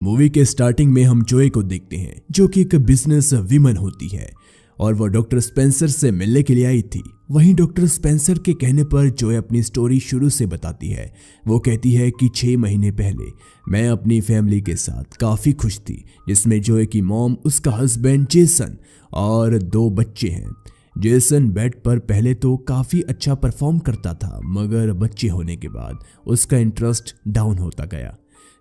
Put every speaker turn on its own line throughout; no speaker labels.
Movie के starting में हम जोए को देखते हैं जो कि एक बिजनेस वीमन होती है और वो डॉक्टर स्पेंसर से मिलने के लिए आई थी। वहीं डॉक्टर स्पेंसर के कहने पर जोए अपनी स्टोरी शुरू से बताती है। वो कहती है कि 6 महीने पहले मैं अपनी फैमिली के साथ काफ़ी खुश थी, जिसमें जोए की मॉम, उसका हस्बैंड जेसन और 2 बच्चे हैं। जेसन बेड पर पहले तो काफ़ी अच्छा परफॉर्म करता था, मगर बच्चे होने के बाद उसका इंटरेस्ट डाउन होता गया।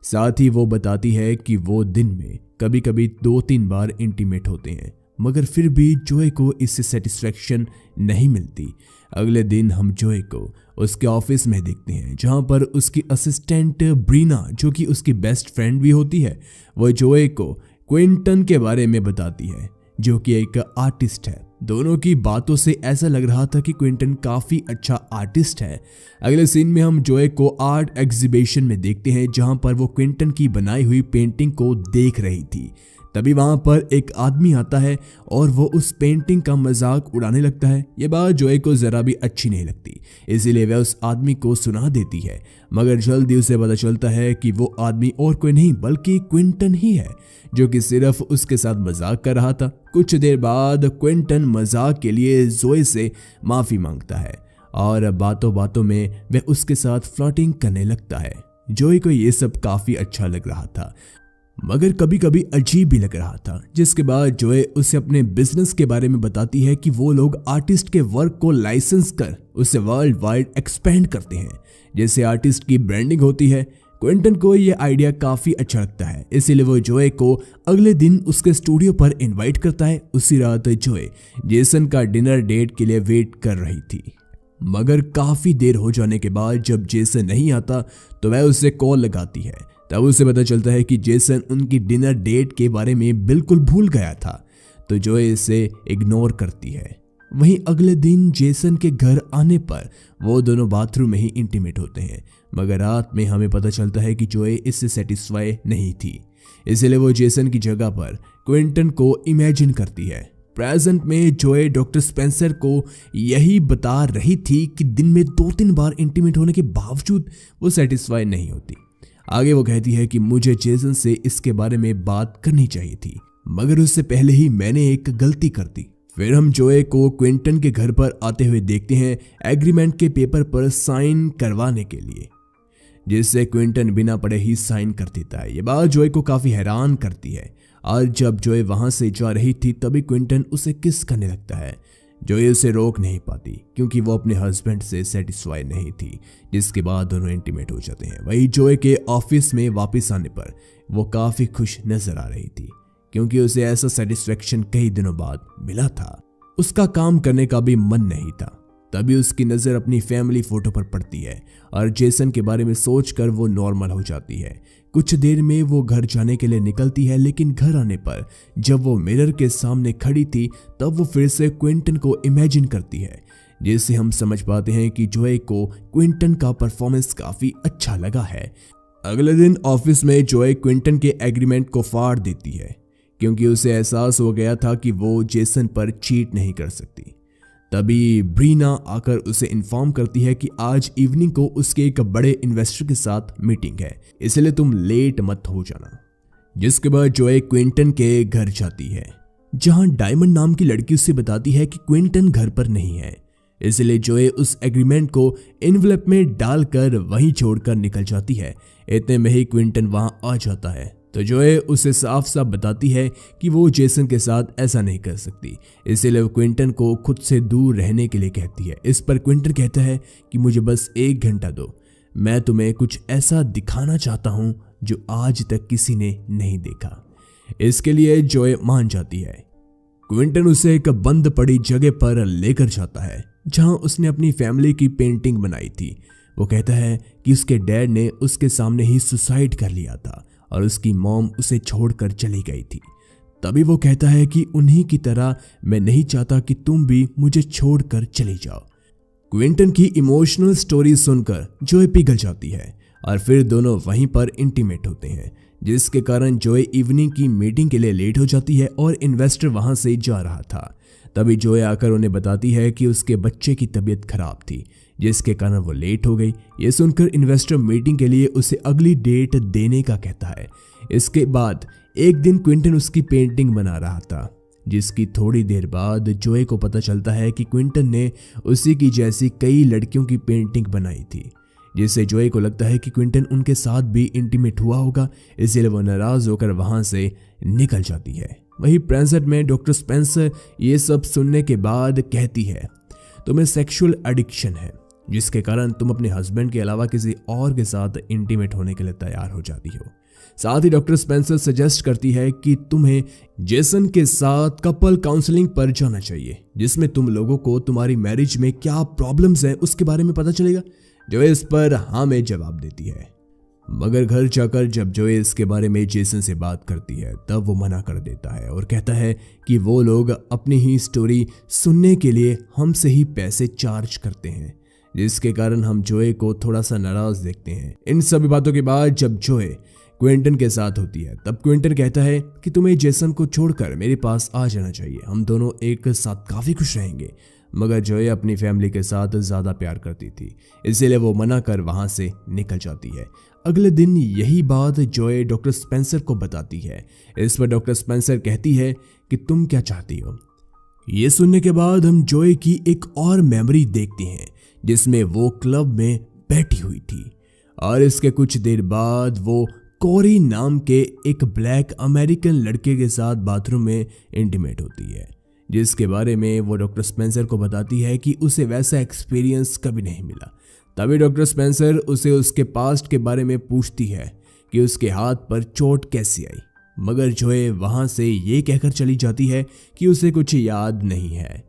साथ ही वो बताती है कि वो दिन में कभी कभी 2-3 बार इंटीमेट होते हैं, मगर फिर भी जोए को इससे सेटिस्फैक्शन नहीं मिलती। अगले दिन हम जोए को उसके ऑफिस में देखते हैं, जहां पर उसकी असिस्टेंट ब्रीना, जो कि उसकी बेस्ट फ्रेंड भी होती है, वो जोए को क्विंटन के बारे में बताती है, जो कि एक आर्टिस्ट है। दोनों की बातों से ऐसा लग रहा था कि क्विंटन काफ़ी अच्छा आर्टिस्ट है। अगले सीन में हम जोए को आर्ट एग्जीबिशन में देखते हैं, जहां पर वो क्विंटन की बनाई हुई पेंटिंग को देख रही थी। तभी वहां पर एक आदमी आता है और वो उस पेंटिंग का मजाक उड़ाने लगता है। ये बात जोए को जरा भी अच्छी नहीं लगती, इसीलिए वह उस आदमी को सुना देती है, मगर जल्दी उसे पता चलता है कि वो आदमी और कोई नहीं बल्कि क्विंटन ही है, जो कि सिर्फ उसके साथ मजाक कर रहा था। कुछ देर बाद क्विंटन मजाक के लिए जोए से माफी मांगता है और बातों बातों में वह उसके साथ फ्लर्टिंग करने लगता है। जोए को ये सब काफी अच्छा लग रहा था, मगर कभी कभी अजीब भी लग रहा था। जिसके बाद जोए उसे अपने बिजनेस के बारे में बताती है कि वो लोग आर्टिस्ट के वर्क को लाइसेंस कर उसे वर्ल्ड वाइड एक्सपेंड करते हैं, जैसे आर्टिस्ट की ब्रांडिंग होती है। क्विंटन को ये आइडिया काफी अच्छा लगता है, इसीलिए वो जोए को अगले दिन उसके स्टूडियो पर इनवाइट करता है। उसी रात जोए जेसन का डिनर डेट के लिए वेट कर रही थी, मगर काफी देर हो जाने के बाद जब जेसन नहीं आता तो वह उसे कॉल लगाती है। तब उसे पता चलता है कि जेसन उनकी डिनर डेट के बारे में बिल्कुल भूल गया था, तो जोए इसे इग्नोर करती है। वहीं अगले दिन जेसन के घर आने पर वो दोनों बाथरूम में ही इंटीमेट होते हैं, मगर रात में हमें पता चलता है कि जोए इससे सेटिस्फाई नहीं थी, इसलिए वो जेसन की जगह पर क्विंटन को इमेजिन करती है। प्रेजेंट में जोए डॉक्टर स्पेंसर को यही बता रही थी कि दिन में 2-3 बार इंटीमेट होने के बावजूद वो सेटिस्फाई नहीं होती। आगे वो कहती है कि मुझे जेसन से इसके बारे में बात करनी चाहिए थी, मगर उससे पहले ही मैंने एक गलती कर दी। फिर हम जोए को क्विंटन के घर पर आते हुए देखते हैं एग्रीमेंट के पेपर पर साइन करवाने के लिए, जिससे क्विंटन बिना पढ़े ही साइन कर देता है। ये बात जोए को काफी हैरान करती है। और जब जोए वहां से जा रही थी तभी क्विंटन उसे किस करने लगता है। जोए उसे रोक नहीं पाती क्योंकि वो अपने हस्बैंड से सेटिस्फाई नहीं थी, जिसके बाद दोनों इंटीमेट हो जाते हैं। वही जोए के ऑफिस में वापस आने पर वो काफी खुश नजर आ रही थी, क्योंकि उसे ऐसा सेटिस्फेक्शन कई दिनों बाद मिला था। उसका काम करने का भी मन नहीं था। तभी उसकी नजर अपनी फैमिली फोटो पर पड़ती है और जेसन के बारे में सोचकर वो नॉर्मल हो जाती है। कुछ देर में वो घर जाने के लिए निकलती है, लेकिन घर आने पर जब वो मिरर के सामने खड़ी थी तब वो फिर से क्विंटन को इमेजिन करती है, जिससे हम समझ पाते हैं कि जोए को क्विंटन का परफॉर्मेंस काफी अच्छा लगा है। अगले दिन ऑफिस में जोए क्विंटन के एग्रीमेंट को फाड़ देती है, क्योंकि उसे एहसास हो गया था कि वो जेसन पर चीट नहीं कर सकती। तभी ब्रीना आकर उसे इन्फॉर्म करती है कि आज इवनिंग को उसके एक बड़े इन्वेस्टर के साथ मीटिंग है, इसलिए तुम लेट मत हो जाना। जिसके बाद जोए क्विंटन के घर जाती है, जहां डायमंड नाम की लड़की उसे बताती है कि क्विंटन घर पर नहीं है, इसलिए जोए उस एग्रीमेंट को एनवेलप में डालकर वहीं छोड़कर निकल जाती है। इतने में ही क्विंटन वहां आ जाता है, तो जोए उसे साफ साफ बताती है कि वो जेसन के साथ ऐसा नहीं कर सकती, इसीलिए वो क्विंटन को खुद से दूर रहने के लिए कहती है। इस पर क्विंटन कहता है कि मुझे बस 1 घंटा दो, मैं तुम्हें कुछ ऐसा दिखाना चाहता हूं जो आज तक किसी ने नहीं देखा। इसके लिए जोए मान जाती है। क्विंटन उसे एक बंद पड़ी जगह पर लेकर जाता है, जहां उसने अपनी फैमिली की पेंटिंग बनाई थी। वो कहता है कि उसके डैड ने उसके सामने ही सुसाइड कर लिया था और उसकी मॉम उसे छोड़कर चली गई थी। तभी वो कहता है कि उन्हीं की तरह मैं नहीं चाहता कि तुम भी मुझे छोड़कर चले जाओ। क्विंटन की इमोशनल स्टोरी सुनकर जोए पिघल जाती है और फिर दोनों वहीं पर इंटीमेट होते हैं, जिसके कारण जोए इवनिंग की मीटिंग के लिए लेट हो जाती है और इन्वेस्टर वहां से जा रहा था। तभी जोए आकर उन्हें बताती है कि उसके बच्चे की तबीयत खराब थी, जिसके कारण वो लेट हो गई। ये सुनकर इन्वेस्टर मीटिंग के लिए उसे अगली डेट देने का कहता है। इसके बाद एक दिन क्विंटन उसकी पेंटिंग बना रहा था, जिसकी थोड़ी देर बाद जोए को पता चलता है कि क्विंटन ने उसी की जैसी कई लड़कियों की पेंटिंग बनाई थी, जिससे जोए को लगता है कि क्विंटन उनके साथ भी इंटीमेट हुआ होगा, इसलिए वो नाराज होकर वहां से निकल जाती है। वहीं प्रेजेंट में डॉक्टर स्पेंसर ये सब सुनने के बाद कहती है, तुम्हें सेक्सुअल एडिक्शन है, जिसके कारण तुम अपने हस्बैंड के अलावा किसी और के साथ इंटीमेट होने के लिए तैयार हो जाती हो। साथ ही डॉक्टर स्पेंसर सजेस्ट करती है कि तुम्हें जेसन के साथ कपल काउंसलिंग पर जाना चाहिए, जिसमें तुम लोगों को तुम्हारी मैरिज में क्या प्रॉब्लम्स हैं उसके बारे में पता चलेगा। जोए इस पर हाँ में जवाब देती है, मगर घर जाकर जब जोए इसके बारे में जेसन से बात करती है तब वो मना कर देता है और कहता है कि वो लोग अपनी ही स्टोरी सुनने के लिए हमसे ही पैसे चार्ज करते हैं, जिसके कारण हम जोए को थोड़ा सा नाराज देखते हैं। इन सभी बातों के बाद जब जोए क्विंटन के साथ होती है तब क्विंटन कहता है कि तुम्हें जेसन को छोड़कर मेरे पास आ जाना चाहिए, हम दोनों एक साथ काफी खुश रहेंगे। मगर जोए अपनी फैमिली के साथ ज्यादा प्यार करती थी, इसीलिए वो मना कर वहां से निकल जाती है। अगले दिन यही बात जोए डॉक्टर स्पेंसर को बताती है। इस पर डॉक्टर स्पेंसर कहती है कि तुम क्या चाहती हो। ये सुनने के बाद हम जोए की एक और मेमोरी देखते हैं, जिसमें वो क्लब में बैठी हुई थी और इसके कुछ देर बाद वो कोरी नाम के एक ब्लैक अमेरिकन लड़के के साथ बाथरूम में इंटीमेट होती है, जिसके बारे में वो डॉक्टर स्पेंसर को बताती है कि उसे वैसा एक्सपीरियंस कभी नहीं मिला। तभी डॉक्टर स्पेंसर उसे उसके पास्ट के बारे में पूछती है कि उसके हाथ पर चोट कैसी आई, मगर जोए वहां से ये कहकर चली जाती है कि उसे कुछ याद नहीं है।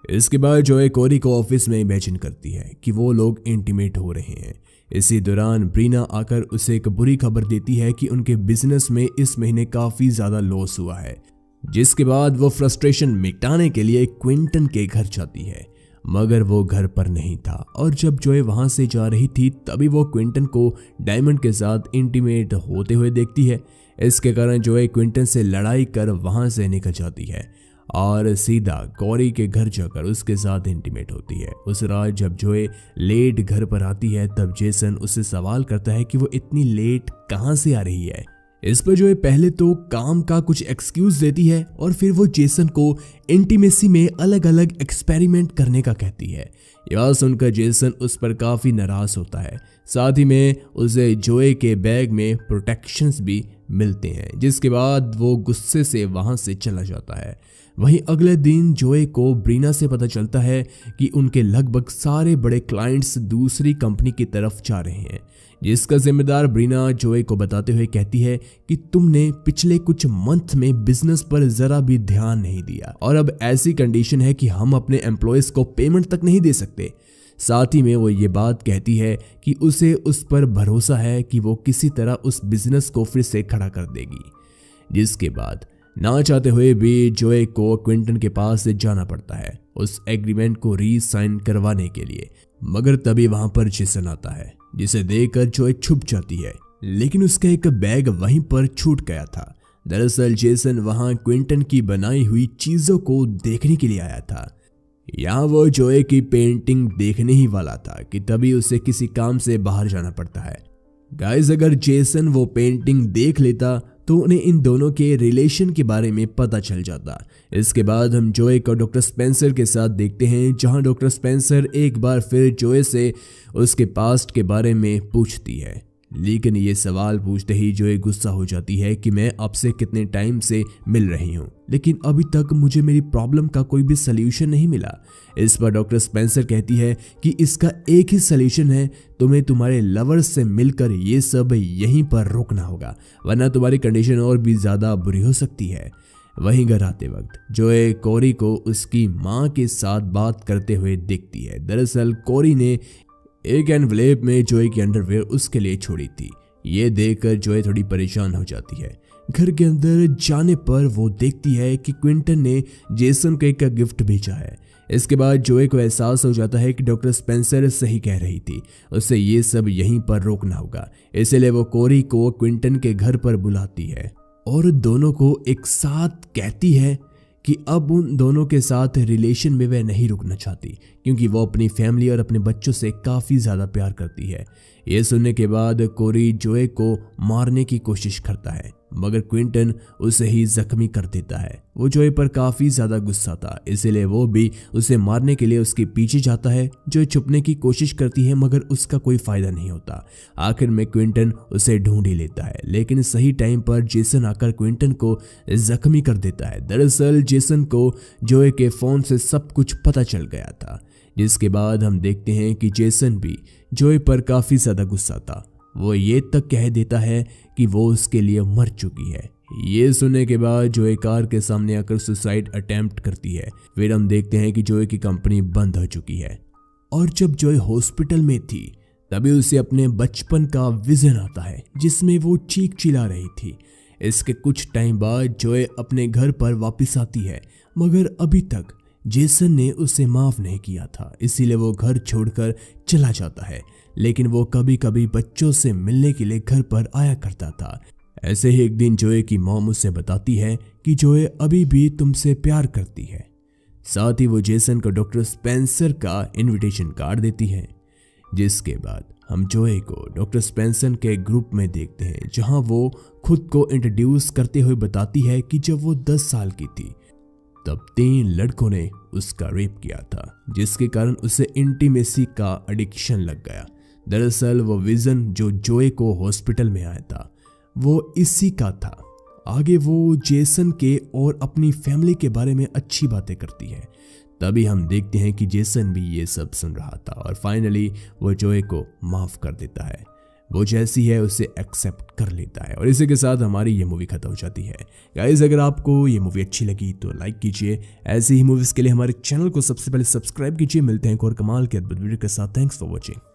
इसके बाद जोए कोरी को ऑफिस में इमेजिन करती है कि वो लोग इंटीमेट हो रहे हैं। इसी दौरान ब्रीना आकर उसे एक बुरी खबर देती है कि उनके बिजनेस में इस महीने काफी ज्यादा लॉस हुआ है, जिसके बाद वो फ्रस्ट्रेशन मिटाने के लिए क्विंटन के घर जाती है, मगर वो घर पर नहीं था और जब जोए वहां से जा रही थी तभी वो क्विंटन को डायमंड के साथ इंटीमेट होते हुए देखती है। इसके कारण जोए क्विंटन से लड़ाई कर वहां से निकल जाती है और सीधा कोरी के घर जाकर उसके साथ इंटीमेट होती है। उस रात जब जोए लेट घर पर आती है तब जेसन उससे सवाल करता है कि वो इतनी लेट कहां से आ रही है। इस पर जोए पहले तो काम का कुछ एक्सक्यूज देती है और फिर वो जेसन को इंटीमेसी में अलग अलग एक्सपेरिमेंट करने का कहती है। यह सुनकर जेसन उस पर काफी नाराज होता है। साथ ही में उसे जोए के बैग में प्रोटेक्शंस भी मिलते हैं, जिसके बाद वो गुस्से से वहां से चला जाता है। वहीं अगले दिन जोए को ब्रीना से पता चलता है कि उनके लगभग सारे बड़े क्लाइंट्स दूसरी कंपनी की तरफ जा रहे हैं, जिसका जिम्मेदार ब्रीना जोए को बताते हुए कहती है कि तुमने पिछले कुछ मंथ में बिजनेस पर जरा भी ध्यान नहीं दिया और अब ऐसी कंडीशन है कि हम अपने एम्प्लॉयज को पेमेंट तक नहीं दे सकते। साथ ही में वो ये बात कहती है कि उसे उस पर भरोसा है कि वो किसी तरह उस बिजनेस को फिर से खड़ा कर देगी, जिसके बाद ना चाहते हुए भी जोए को क्विंटन के पास से जाना पड़ता है उस एग्रीमेंट को री-साइन करवाने के लिए। मगर तभी वहां पर जेसन आता है, जिसे देखकर जोए छुप जाती है, लेकिन उसका एक बैग वहीं पर छूट गया था। दरअसल जेसन वहां क्विंटन की बनाई हुई चीजों को देखने के लिए आया था। यहाँ वो जोए की पेंटिंग देखने ही वाला था कि तभी उसे किसी काम से बाहर जाना पड़ता है। गाइस, अगर जेसन वो पेंटिंग देख लेता तो उन्हें इन दोनों के रिलेशन के बारे में पता चल जाता। इसके बाद हम जोए को डॉक्टर स्पेंसर के साथ देखते हैं, जहां डॉक्टर स्पेंसर एक बार फिर जोए से उसके पास्ट के बारे में पूछती है, लेकिन ये सवाल पूछते ही जोए गुस्सा हो जाती है कि मैं आपसे कितने टाइम से मिल रही हूँ, लेकिन अभी तक मुझे मेरी प्रॉब्लम का कोई भी सल्यूशन नहीं मिला। इस पर डॉक्टर स्पेंसर कहती है कि इसका एक ही सल्यूशन है, तुम्हें तुम्हारे लवर्स से मिलकर ये सब यहीं पर रोकना होगा, वरना तुम्हारी कंडीशन और भी ज्यादा बुरी हो सकती है। वहीं घर आते वक्त जोए कोरी को उसकी माँ के साथ बात करते हुए देखती है। दरअसल कोरी ने एक एनवलेप में जोए की अंडरवेयर उसके लिए छोड़ी थी। ये देखकर जोए थोड़ी परेशान हो जाती है। घर के अंदर जाने पर वो देखती है कि क्विंटन ने जेसन को एक गिफ्ट भेजा है। इसके बाद जोए को एहसास हो जाता है कि डॉक्टर स्पेंसर सही कह रही थी, उसे ये सब यहीं पर रोकना होगा। इसलिए वो कोरी को क्विंटन के घर पर बुलाती है और दोनों को एक साथ कहती है कि अब उन दोनों के साथ रिलेशन में वह नहीं रुकना चाहती, क्योंकि वो अपनी फैमिली और अपने बच्चों से काफ़ी ज़्यादा प्यार करती है। ये सुनने के बाद कोरी जोए को मारने की कोशिश करता है, मगर क्विंटन उसे ही जख्मी कर देता है। वो जोए पर काफ़ी ज़्यादा गुस्सा था, इसीलिए वो भी उसे मारने के लिए उसके पीछे जाता है। जोए छुपने की कोशिश करती है, मगर उसका कोई फ़ायदा नहीं होता। आखिर में क्विंटन उसे ढूंढ ही लेता है, लेकिन सही टाइम पर जेसन आकर क्विंटन को जख्मी कर देता है। दरअसल जेसन को जोए के फ़ोन से सब कुछ पता चल गया था, जिसके बाद हम देखते हैं कि जेसन भी जोए पर काफ़ी ज़्यादा गुस्सा था। वो ये तक कह देता है कि वो उसके लिए मर चुकी है। ये सुनने के बाद जोए कार के सामने आकर सुसाइड अटेम्प्ट करती है। फिर हम देखते हैं कि जोए की कंपनी बंद हो चुकी है, और जब जोए हॉस्पिटल में थी तभी उसे अपने बचपन का विजन आता है, जिसमें वो चीख चिल्ला रही थी। इसके कुछ टाइम बाद जोए अपने घर पर वापस आती है, मगर अभी तक जेसन ने उसे माफ नहीं किया था, इसीलिए वो घर छोड़कर चला जाता है। लेकिन वो कभी कभी बच्चों से मिलने के लिए घर पर आया करता था। ऐसे ही एक दिन जोए की मॉम उसे बताती है कि जोए अभी भी तुमसे प्यार करती है। साथ ही वो जेसन को डॉक्टर स्पेंसर का इनविटेशन कार्ड देती है, जिसके बाद हम जोए को डॉक्टर स्पेंसर के ग्रुप में देखते हैं, जहां वो खुद को इंट्रोड्यूस करते हुए बताती है कि जब वो 10 साल की थी तब 3 लड़कों ने उसका रेप किया था, जिसके कारण उसे इंटीमेसी का एडिक्शन लग गया। दरअसल वो विजन जो जोए को हॉस्पिटल में आया था वो इसी का था। आगे वो जेसन के और अपनी फैमिली के बारे में अच्छी बातें करती है। तभी हम देखते हैं कि जेसन भी ये सब सुन रहा था, और फाइनली वो जोए को माफ कर देता है। वो जैसी है उसे एक्सेप्ट कर लेता है, और इसी के साथ हमारी ये मूवी खत्म हो जाती है। गाइस, अगर आपको ये मूवी अच्छी लगी तो लाइक कीजिए। ऐसी ही मूवीज के लिए हमारे चैनल को सबसे पहले सब्सक्राइब कीजिए। मिलते हैं एक और कमाल के अद्भुत वीडियो के साथ। Thanks for watching.